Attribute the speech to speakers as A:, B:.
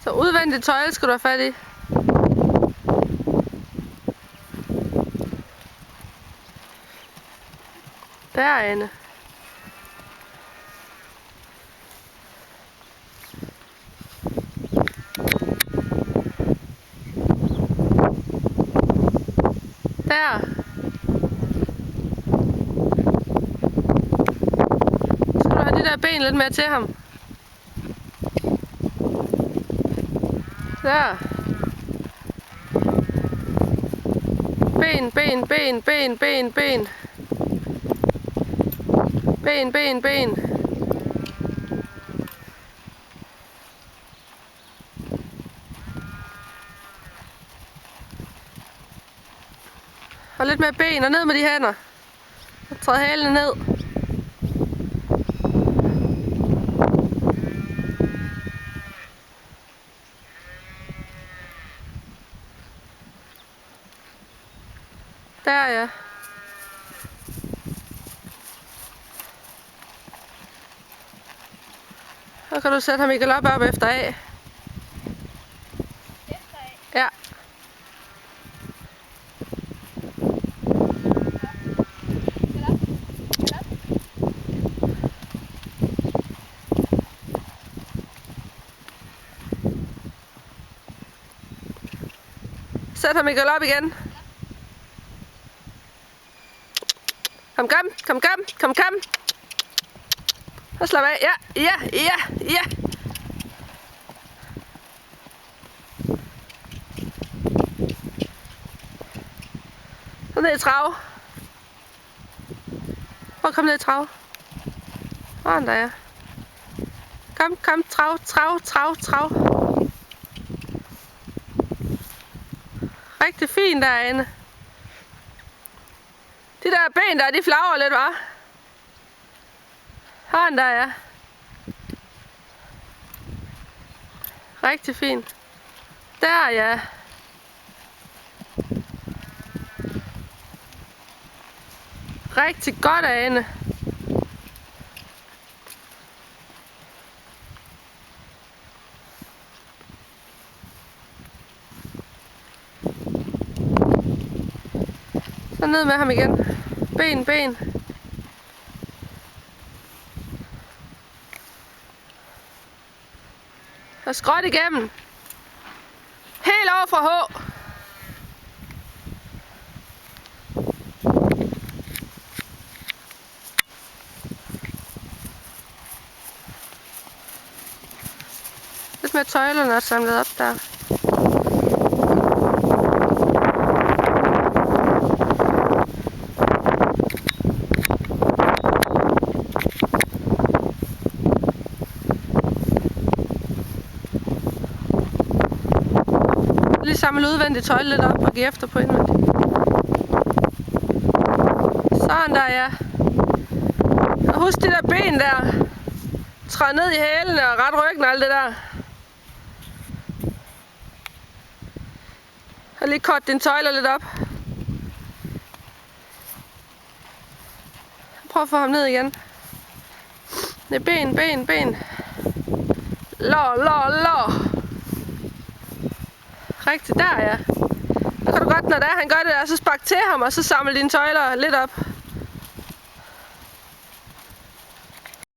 A: Så udvendigt tøjle skal du have fat i. Der, Anne. Der. Så skal du have de der ben lidt mere til ham. Der. Ben, ben, ben, ben, ben, ben. Ben, ben, ben. Og lidt mere ben, og ned med de hænder. Og træd hælene ned. Der, ja. Så kan du sætte ham i galop op efter A. Ja. Sæt ham i galop igen. Kom, kom, kom, kom, kom, kom. Så slap af. Ja, ja, ja, ja. Så ned i trav. Prøv at komme ned i trav. Sådan der, ja. Kom, kom, trav, trav, trav, trav. Rigtig fint der, Anne. De der ben der, de flagrer lidt, hva'? Sådan der, ja. Rigtig fint. Der, ja. Rigtig godt, Anne. Så ned med ham igen. Ben, ben. Og skråt igennem. Helt over fra H. Lidt med tøjlerne er samlet op der. Lige samle udvendigt tøjle lidt op og give efter på indvendigt. Sådan der, ja. Og husk de der ben der. Træd ned i hælene og ret ryggen og alt det der. Og lige kort dine tøjler lidt op. Prøv at få ham ned igen. Det er ben, ben, ben. Lå, lå, lå. Rigtigt, der, ja. Så kan du godt, når han gør det der, så spark til ham, og så samle dine tøjler lidt op.